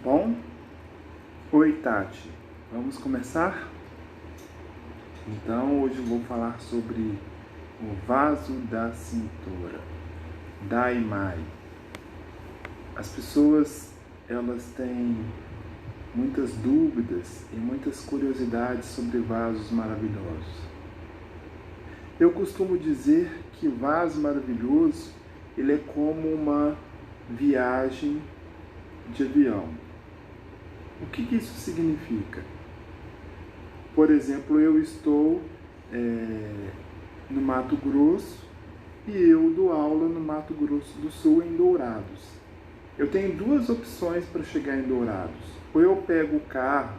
Bom? Oi, Tati. Vamos começar? Então, hoje eu vou falar sobre o vaso da cintura, Daimai. As pessoas, elas têm muitas dúvidas e muitas curiosidades sobre vasos maravilhosos. Eu costumo dizer que vaso maravilhoso, ele é como uma viagem de avião. O que isso significa? Por exemplo, eu estou no Mato Grosso e eu dou aula no Mato Grosso do Sul, em Dourados. Eu tenho duas opções para chegar em Dourados. Ou eu pego o carro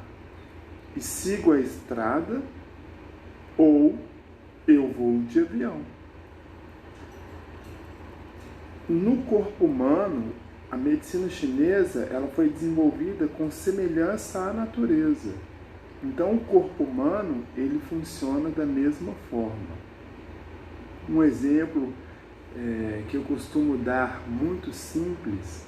e sigo a estrada, ou eu vou de avião. No corpo humano, a medicina chinesa ela foi desenvolvida com semelhança à natureza. Então, o corpo humano ele funciona da mesma forma. Um exemplo que eu costumo dar muito simples,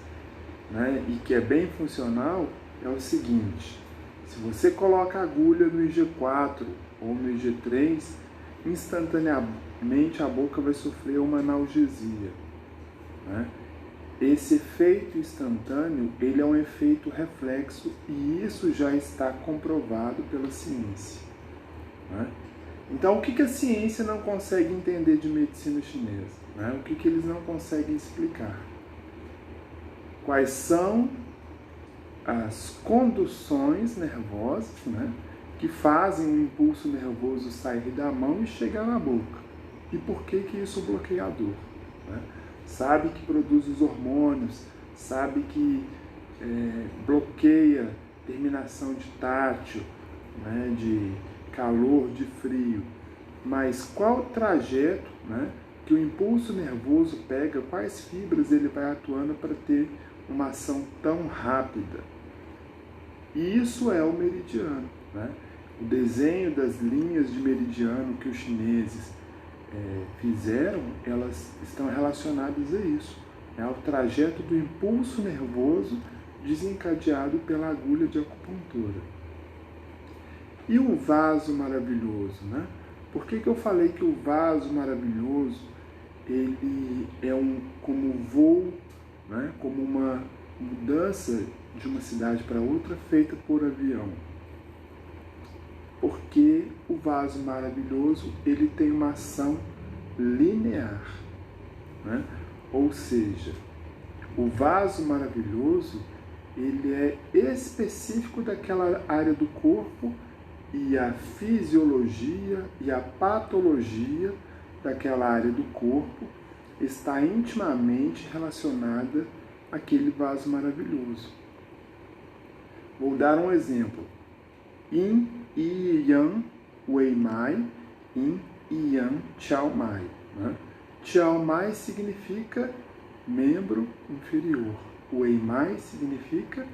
né, e que é bem funcional é o seguinte: se você coloca a agulha no IG4 ou no IG3, instantaneamente a boca vai sofrer uma analgesia, né? Esse efeito instantâneo, ele é um efeito reflexo e isso já está comprovado pela ciência, né? Então, o que a ciência não consegue entender de medicina chinesa, né? O que eles não conseguem explicar? Quais são as conduções nervosas, né, que fazem o impulso nervoso sair da mão e chegar na boca? E por que isso bloqueia a dor, né? Sabe que produz os hormônios, sabe que bloqueia terminação de tátil, né, de calor, de frio. Mas qual o trajeto, né, que o impulso nervoso pega, quais fibras ele vai atuando para ter uma ação tão rápida? E isso é o meridiano, né? O desenho das linhas de meridiano que os chineses fizeram, elas estão relacionadas a isso, ao trajeto do impulso nervoso desencadeado pela agulha de acupuntura. E o vaso maravilhoso, né? Por que eu falei que o vaso maravilhoso ele é como um voo, né? Como uma mudança de uma cidade para outra feita por avião? Porque o vaso maravilhoso ele tem uma ação linear, né? Ou seja, o vaso maravilhoso ele é específico daquela área do corpo e a fisiologia e a patologia daquela área do corpo está intimamente relacionada àquele vaso maravilhoso. Vou dar um exemplo. Yin e Yang Wei Mai, Yin e Yang Chao Mai, né? Chao Mai significa membro inferior, Wei Mai significa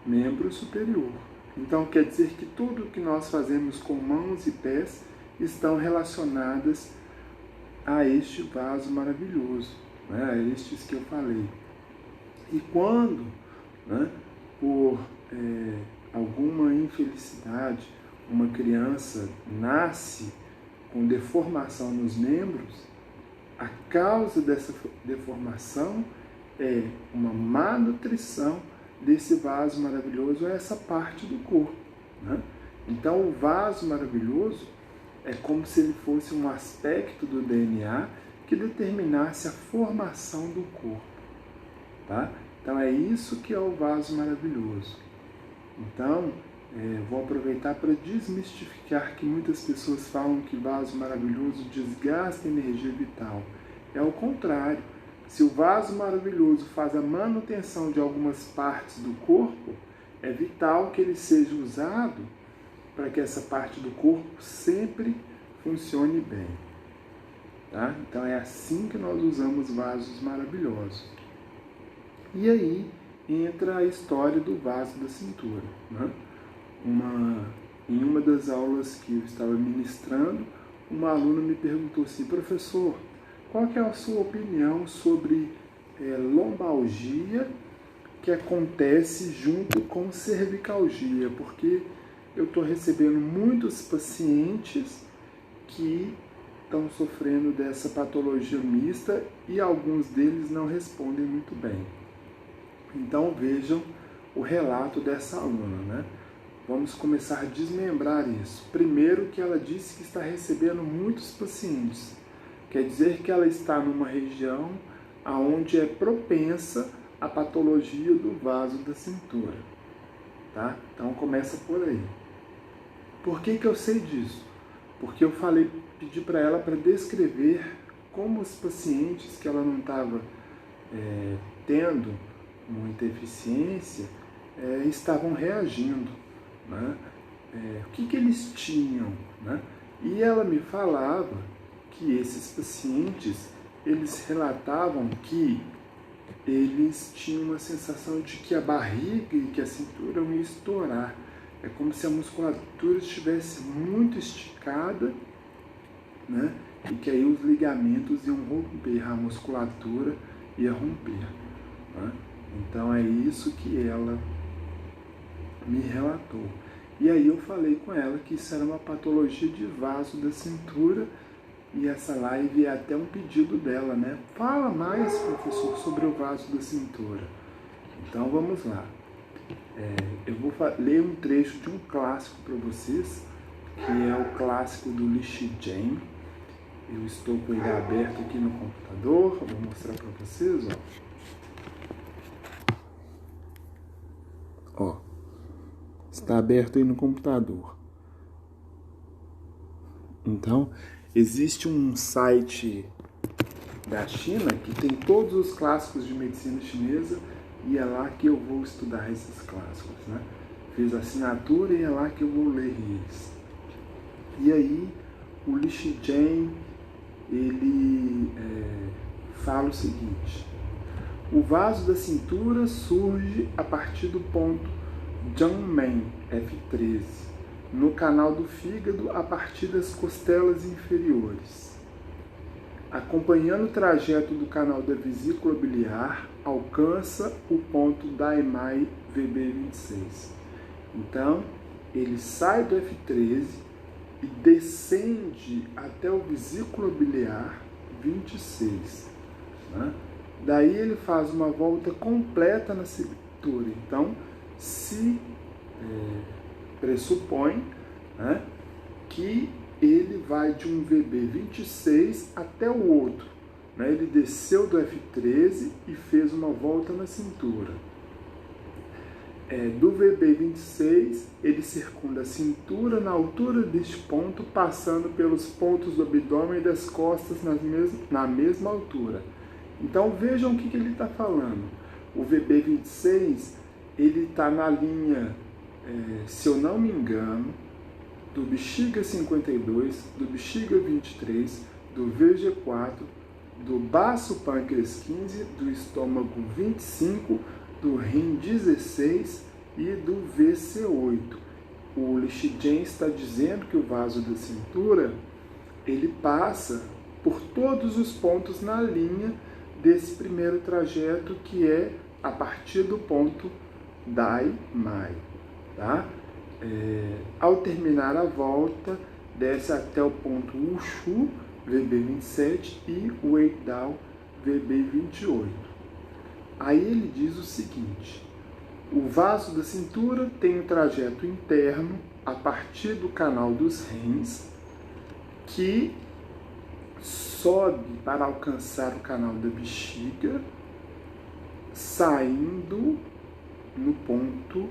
membro superior. Então quer dizer que tudo que nós fazemos com mãos e pés estão relacionadas a este vaso maravilhoso, né? A estes que eu falei. E quando, né, por alguma infelicidade, uma criança nasce com deformação nos membros, a causa dessa deformação é uma má nutrição desse vaso maravilhoso, é essa parte do corpo, né? Então, o vaso maravilhoso é como se ele fosse um aspecto do DNA que determinasse a formação do corpo, tá? Então, é isso que é o vaso maravilhoso. Então, vou aproveitar para desmistificar que muitas pessoas falam que vaso maravilhoso desgasta energia vital. É o contrário. Se o vaso maravilhoso faz a manutenção de algumas partes do corpo, é vital que ele seja usado para que essa parte do corpo sempre funcione bem, tá? Então é assim que nós usamos vasos maravilhosos. E aí entra a história do vaso da cintura, né? Em uma das aulas que eu estava ministrando, uma aluna me perguntou assim: professor, qual que é a sua opinião sobre lombalgia que acontece junto com cervicalgia, porque eu estou recebendo muitos pacientes que estão sofrendo dessa patologia mista e alguns deles não respondem muito bem. Então vejam o relato dessa aluna, né? Vamos começar a desmembrar isso. Primeiro, que ela disse que está recebendo muitos pacientes. Quer dizer que ela está numa região onde é propensa à patologia do vaso da cintura. Tá? Então começa por aí. Por que eu sei disso? Porque eu pedi para ela para descrever como os pacientes que ela não estava tendo muita eficiência estavam reagindo, né? O que eles tinham, né? E ela me falava que esses pacientes, eles relatavam que eles tinham uma sensação de que a barriga e que a cintura iam estourar. É como se a musculatura estivesse muito esticada, né? E que aí os ligamentos iam romper, a musculatura ia romper, né? Então é isso que ela me relatou. E aí eu falei com ela que isso era uma patologia de vaso da cintura, e essa live é até um pedido dela, né? Fala mais, professor, sobre o vaso da cintura. Então vamos lá. Eu vou ler um trecho de um clássico para vocês, que é o clássico do Li Shizhen. Eu estou com ele aberto aqui no computador, vou mostrar para vocês, ó. Está aberto aí no computador. Então, existe um site da China que tem todos os clássicos de medicina chinesa, e é lá que eu vou estudar esses clássicos, né? Fiz assinatura e é lá que eu vou ler eles. E aí, o Li Shizhen, ele fala o seguinte: o vaso da cintura surge a partir do ponto Jiangmen, F13, no canal do fígado a partir das costelas inferiores. Acompanhando o trajeto do canal da vesícula biliar, alcança o ponto Daimai VB26. Então, ele sai do F13 e descende até o vesícula biliar 26. Né? Daí ele faz uma volta completa na cintura. Então, se pressupõe, né, que ele vai de um VB26 até o outro, né? Ele desceu do F13 e fez uma volta na cintura. Do VB26, ele circunda a cintura na altura deste ponto, passando pelos pontos do abdômen e das costas na mesma altura. Então vejam o que ele está falando. O VB26, ele está na linha, se eu não me engano, do bexiga 52, do bexiga 23, do VG4, do baço pâncreas 15, do estômago 25, do rim 16 e do VC8. O Li Shizhen está dizendo que o vaso da cintura, ele passa por todos os pontos na linha desse primeiro trajeto, que é a partir do ponto Dai Mai, tá? Ao terminar a volta, desce até o ponto Wushu, VB27, e o Weidao, VB28. Aí ele diz o seguinte: o vaso da cintura tem um trajeto interno a partir do canal dos rins, que sobe para alcançar o canal da bexiga, saindo no ponto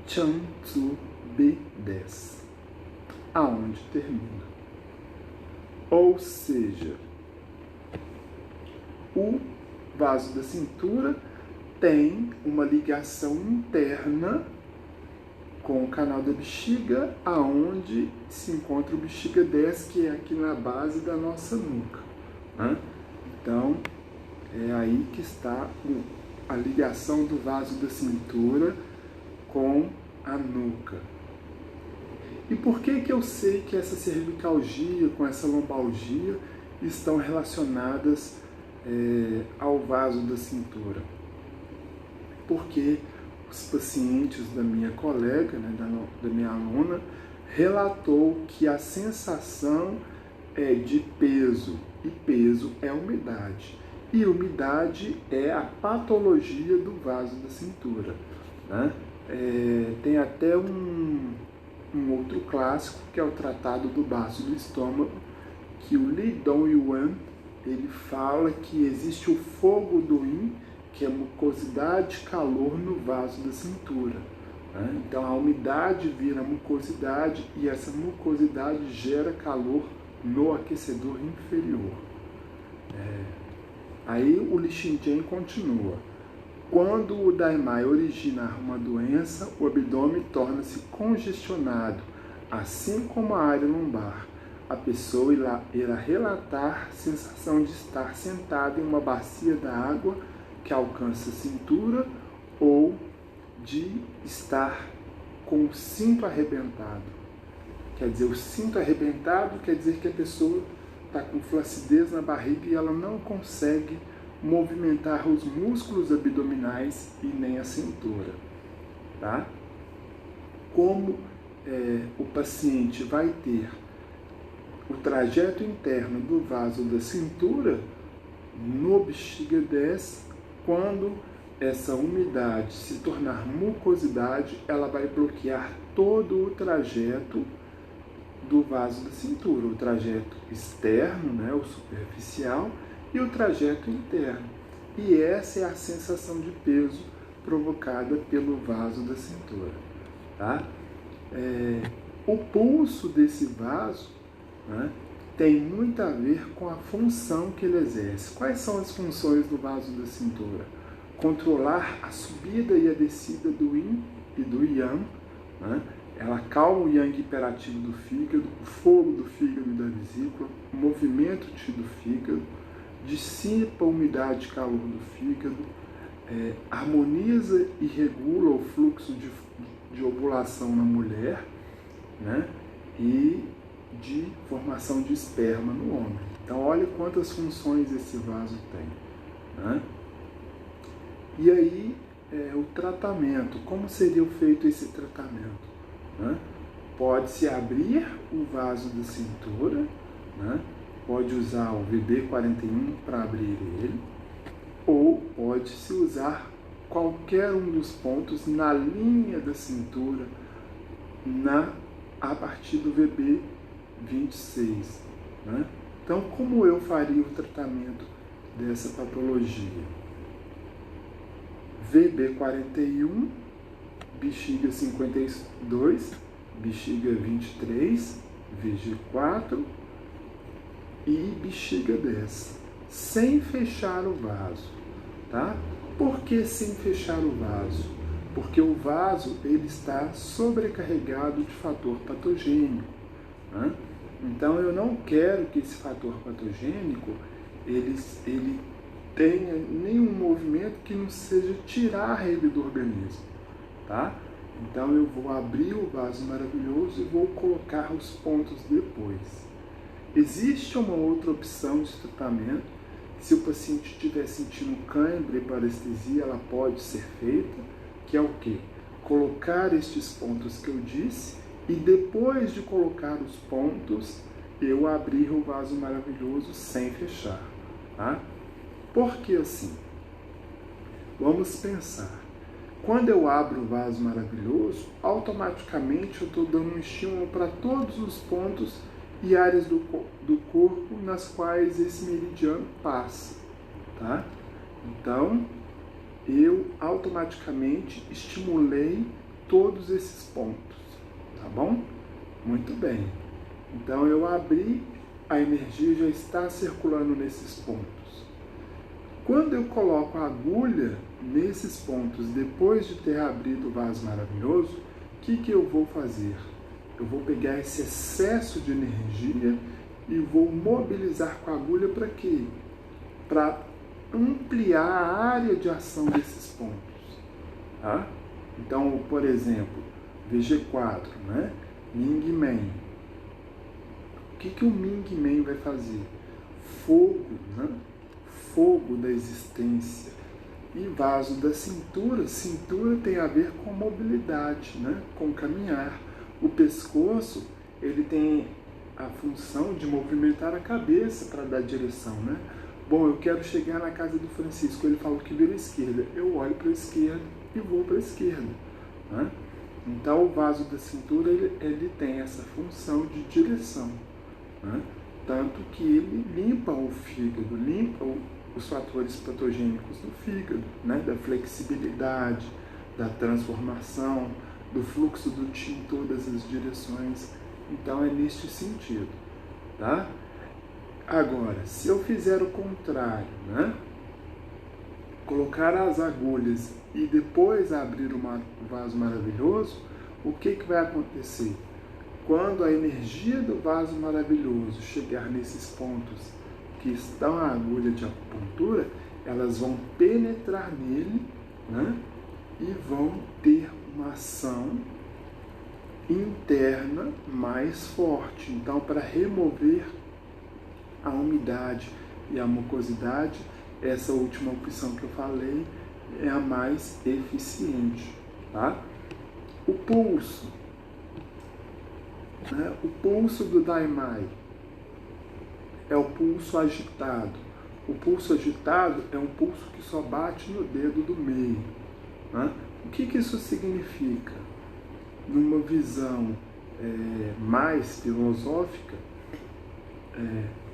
Changzhou B10, aonde termina. Ou seja, o vaso da cintura tem uma ligação interna com o canal da bexiga, aonde se encontra o bexiga 10, que é aqui na base da nossa nuca, né? Então, é aí que está a ligação do vaso da cintura com a nuca. E por que eu sei que essa cervicalgia com essa lombalgia estão relacionadas ao vaso da cintura? porque os pacientes da minha colega, né, da minha aluna, relatou que a sensação é de peso, e peso é umidade. E umidade é a patologia do vaso da cintura, né? Tem até um outro clássico, que é o Tratado do Baço do Estômago, que o Li Dongyuan, ele fala que existe o fogo do yin, que é mucosidade e calor no vaso da cintura, né? Então a umidade vira mucosidade e essa mucosidade gera calor no aquecedor inferior. Aí o Li Xinjian continua. Quando o Daimai origina uma doença, o abdômen torna-se congestionado, assim como a área lombar. A pessoa irá relatar sensação de estar sentada em uma bacia da água que alcança a cintura ou de estar com o cinto arrebentado. Quer dizer, o cinto arrebentado quer dizer que a pessoa está com flacidez na barriga e ela não consegue movimentar os músculos abdominais e nem a cintura, tá? Como o paciente vai ter o trajeto interno do vaso da cintura no bexiga 10, quando essa umidade se tornar mucosidade, ela vai bloquear todo o trajeto do vaso da cintura, o trajeto externo, né, o superficial, e o trajeto interno. E essa é a sensação de peso provocada pelo vaso da cintura, tá? O pulso desse vaso, né, tem muito a ver com a função que ele exerce. Quais são as funções do vaso da cintura? Controlar a subida e a descida do yin e do yang, né? Ela acalma o yang hiperativo do fígado, o fogo do fígado e da vesícula, o movimento do fígado, dissipa a umidade e calor do fígado, harmoniza e regula o fluxo de ovulação na mulher, né? E de formação de esperma no homem. Então, olha quantas funções esse vaso tem, né? E aí, o tratamento. Como seria feito esse tratamento, né? Pode-se abrir o vaso da cintura, né? Pode usar o VB41 para abrir ele, ou pode-se usar qualquer um dos pontos na linha da cintura a partir do VB26, né? Então, como eu faria o tratamento dessa patologia? VB41, bexiga 52, bexiga 23, VG4 e bexiga 10, sem fechar o vaso, tá? Por que sem fechar o vaso? Porque o vaso ele está sobrecarregado de fator patogênico, né? Então eu não quero que esse fator patogênico ele tenha nenhum movimento que não seja tirar ele do organismo, tá? Então eu vou abrir o vaso maravilhoso e vou colocar os pontos depois. Existe uma outra opção de tratamento. Se o paciente estiver sentindo cãibra e parestesia, ela pode ser feita, que é o quê? Colocar estes pontos que eu disse e depois de colocar os pontos, eu abrir o vaso maravilhoso sem fechar, tá? Por que assim? Vamos pensar. Quando eu abro o vaso maravilhoso, automaticamente eu estou dando um estímulo para todos os pontos e áreas do corpo nas quais esse meridiano passa, tá? Então, eu automaticamente estimulei todos esses pontos, tá bom? Muito bem. Então, eu abri, a energia já está circulando nesses pontos. Quando eu coloco a agulha nesses pontos, depois de ter abrido o vaso maravilhoso, o que eu vou fazer? Eu vou pegar esse excesso de energia e vou mobilizar com a agulha para quê? Para ampliar a área de ação desses pontos, tá? Então, por exemplo, VG4, né? Ming Men. O que o Ming Men vai fazer? Fogo, né? Fogo da existência, E vaso da cintura, cintura tem a ver com mobilidade, né? Com caminhar. O pescoço, ele tem a função de movimentar a cabeça para dar direção, né? Bom, eu quero chegar na casa do Francisco, ele falou que vira à esquerda. Eu olho para a esquerda e vou para a esquerda, né? Então, o vaso da cintura, ele tem essa função de direção, né? Tanto que ele limpa o fígado, limpa os fatores patogênicos do fígado, né? Da flexibilidade, da transformação, do fluxo do Qi em todas as direções. Então, é neste sentido, tá? Agora, se eu fizer o contrário, né? Colocar as agulhas e depois abrir o vaso maravilhoso, o que vai acontecer? Quando a energia do vaso maravilhoso chegar nesses pontos que estão a agulha de acupuntura, elas vão penetrar nele, né? E vão ter uma ação interna mais forte. Então, para remover a umidade e a mucosidade, essa última opção que eu falei é a mais eficiente, tá? O pulso, né? O pulso do Daimai é o pulso agitado. O pulso agitado é um pulso que só bate no dedo do meio, né? O que isso significa? Numa visão mais filosófica,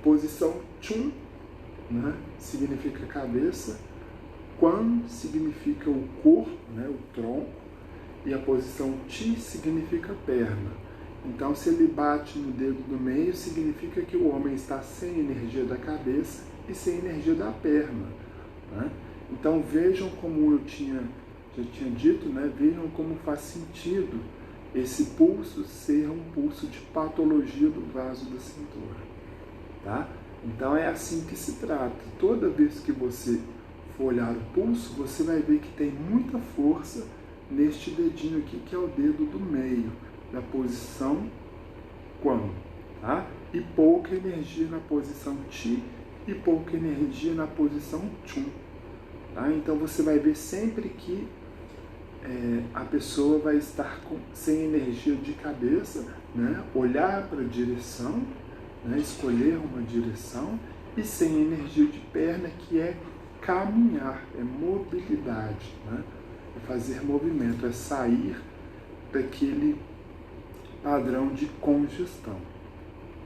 posição Chun, né, significa cabeça, Quan significa o corpo, né, o tronco, e a posição Ti significa perna. Então, se ele bate no dedo do meio, significa que o homem está sem energia da cabeça e sem energia da perna, né? Então, vejam como já tinha dito, né, vejam como faz sentido esse pulso ser um pulso de patologia do vaso da cintura, tá? Então é assim que se trata. Toda vez que você for olhar o pulso, você vai ver que tem muita força neste dedinho aqui, que é o dedo do meio, na posição Quan, tá? E pouca energia na posição Ti e pouca energia na posição Chun, tá? Então você vai ver sempre que a pessoa vai estar sem energia de cabeça, né? Olhar para a direção, né? Escolher uma direção, e sem energia de perna, que é caminhar, é mobilidade, né? É fazer movimento, é sair daquele padrão de congestão,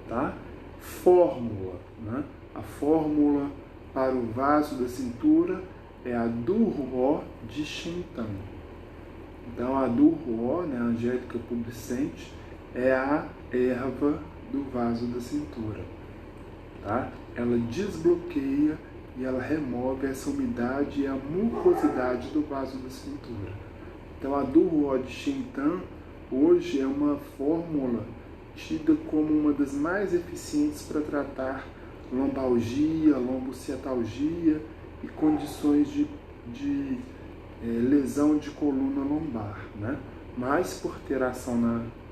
tá? Fórmula, né? A fórmula para o vaso da cintura é a Durhuo de Shintan. Então, a Durhuo, né, a Angélica pubescente, é a erva do vaso da cintura, tá? Ela desbloqueia e ela remove essa umidade e a mucosidade do vaso da cintura. Então, a Durhuo de Shintan hoje é uma fórmula tida como uma das mais eficientes para tratar lombalgia, lombociatalgia e condições de lesão de coluna lombar, né? Mas por ter ação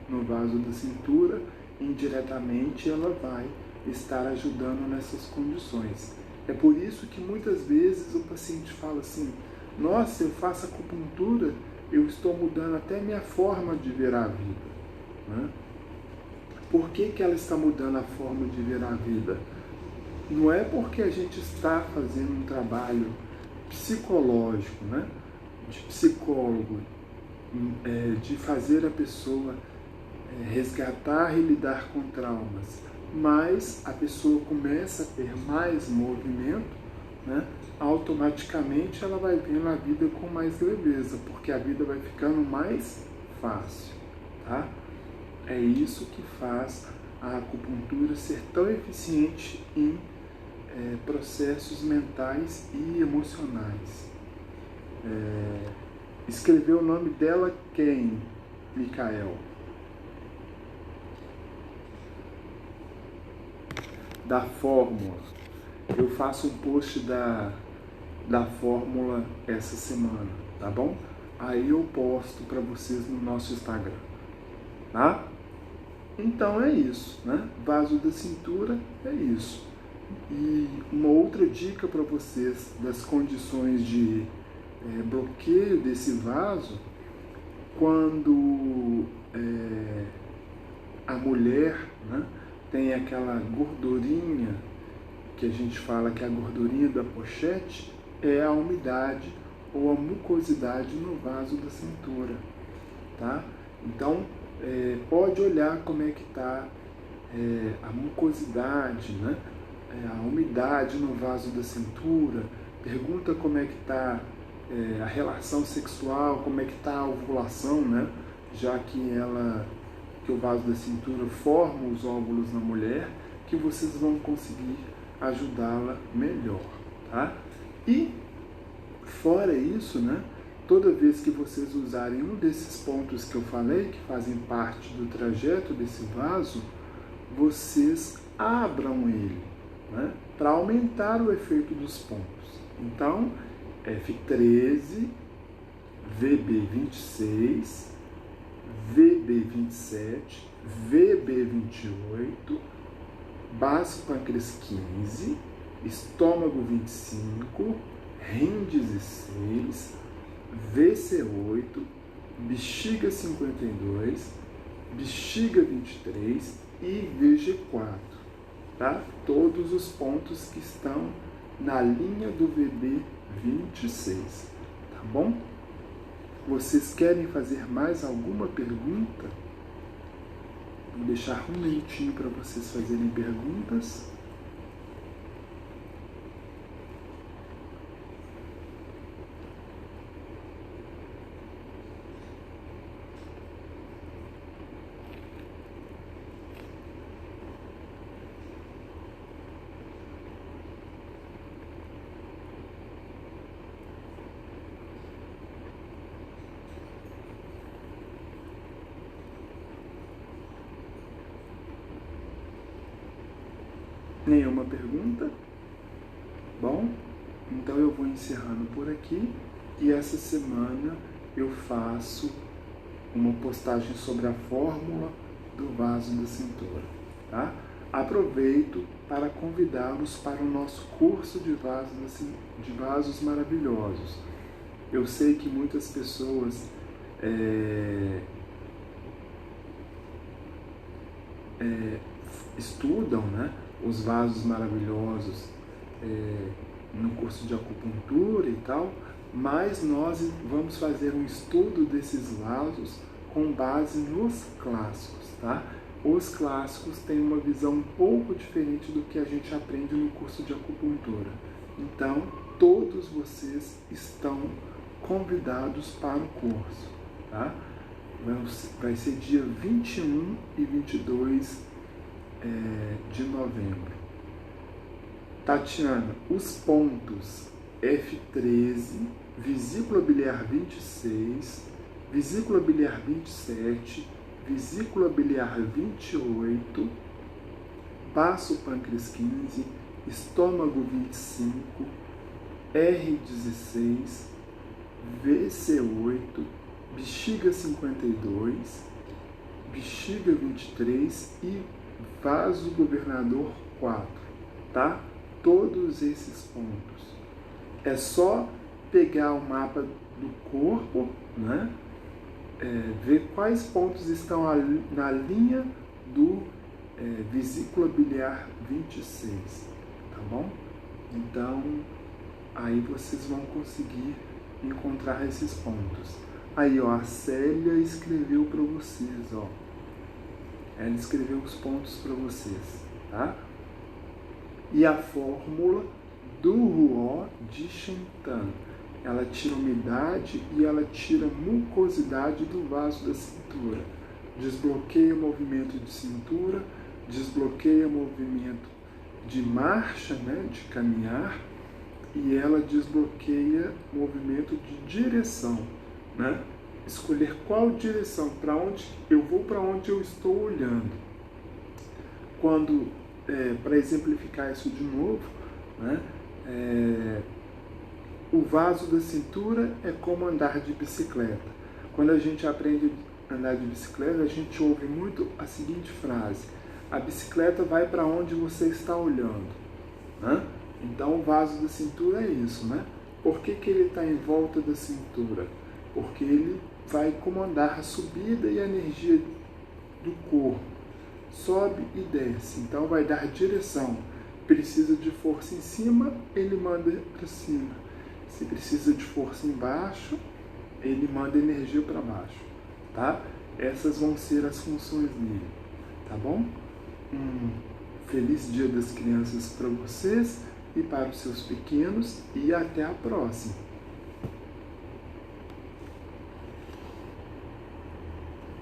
no vaso da cintura, indiretamente ela vai estar ajudando nessas condições. É por isso que muitas vezes o paciente fala assim: nossa, eu faço acupuntura, eu estou mudando até minha forma de ver a vida, né? Por que ela está mudando a forma de ver a vida? Não é porque a gente está fazendo um trabalho psicológico, né? De psicólogo, de fazer a pessoa resgatar e lidar com traumas, mas a pessoa começa a ter mais movimento, né? Automaticamente ela vai vendo a vida com mais leveza, porque a vida vai ficando mais fácil, tá? É isso que faz a acupuntura ser tão eficiente em processos mentais e emocionais. Escreveu o nome dela quem, Micael? Da fórmula. Eu faço um post da fórmula essa semana, tá bom? Aí eu posto para vocês no nosso Instagram, tá? Então é isso, né? Vaso da cintura é isso. E uma outra dica para vocês das condições de bloqueio desse vaso quando a mulher, né, tem aquela gordurinha que a gente fala que a gordurinha da pochete é a umidade ou a mucosidade no vaso da cintura, tá? Então, pode olhar como é que está a mucosidade, né? A umidade no vaso da cintura, pergunta como é que está a relação sexual, como é que está a ovulação, né? Já que o vaso da cintura forma os óvulos na mulher, que vocês vão conseguir ajudá-la melhor, tá? E fora isso, né? Toda vez que vocês usarem um desses pontos que eu falei, que fazem parte do trajeto desse vaso, vocês abram ele, né, para aumentar o efeito dos pontos. Então, F13, VB26, VB27, VB28, baço pâncreas 15, estômago 25, rim 16, VC8, bexiga 52, bexiga 23 e VG4, tá? Todos os pontos que estão na linha do VB26, tá bom? Vocês querem fazer mais alguma pergunta? Vou deixar um minutinho para vocês fazerem perguntas. Nenhuma pergunta? Bom, então eu vou encerrando por aqui e essa semana eu faço uma postagem sobre a fórmula do vaso da cintura, tá? Aproveito para convidá-los para o nosso curso de vasos maravilhosos. Eu sei que muitas pessoas estudam, né, os vasos maravilhosos no curso de acupuntura e tal, mas nós vamos fazer um estudo desses vasos com base nos clássicos, tá? Os clássicos têm uma visão um pouco diferente do que a gente aprende no curso de acupuntura. Então, todos vocês estão convidados para o curso, tá? Vai ser dia 21 e 22 de novembro. Tatiana, os pontos F13, vesícula biliar 26, vesícula biliar 27, vesícula biliar 28, baço pâncreas 15, estômago 25, R16, VC8, bexiga 52, bexiga 23 e vaso governador 4, tá? Todos esses pontos. É só pegar o mapa do corpo, né? Ver quais pontos estão na linha do vesícula biliar 26, tá bom? Então, aí vocês vão conseguir encontrar esses pontos. Aí, ó, a Célia escreveu para vocês, ó. Ela escreveu os pontos para vocês, tá? E a fórmula do Ruó de Shentan. Ela tira umidade e ela tira mucosidade do vaso da cintura. Desbloqueia o movimento de cintura, desbloqueia o movimento de marcha, né, de caminhar, e ela desbloqueia o movimento de direção, né? Escolher qual direção, para onde eu vou, para onde eu estou olhando. Quando, para exemplificar isso de novo, né, o vaso da cintura é como andar de bicicleta. Quando a gente aprende a andar de bicicleta, a gente ouve muito a seguinte frase: a bicicleta vai para onde você está olhando, né? Então o vaso da cintura é isso, né? Por que ele está em volta da cintura? Porque ele vai comandar a subida e a energia do corpo. Sobe e desce, então vai dar direção. Precisa de força em cima, ele manda para cima. Se precisa de força embaixo, ele manda energia para baixo, tá? Essas vão ser as funções dele, tá bom? Feliz Dia das Crianças para vocês e para os seus pequenos e até a próxima.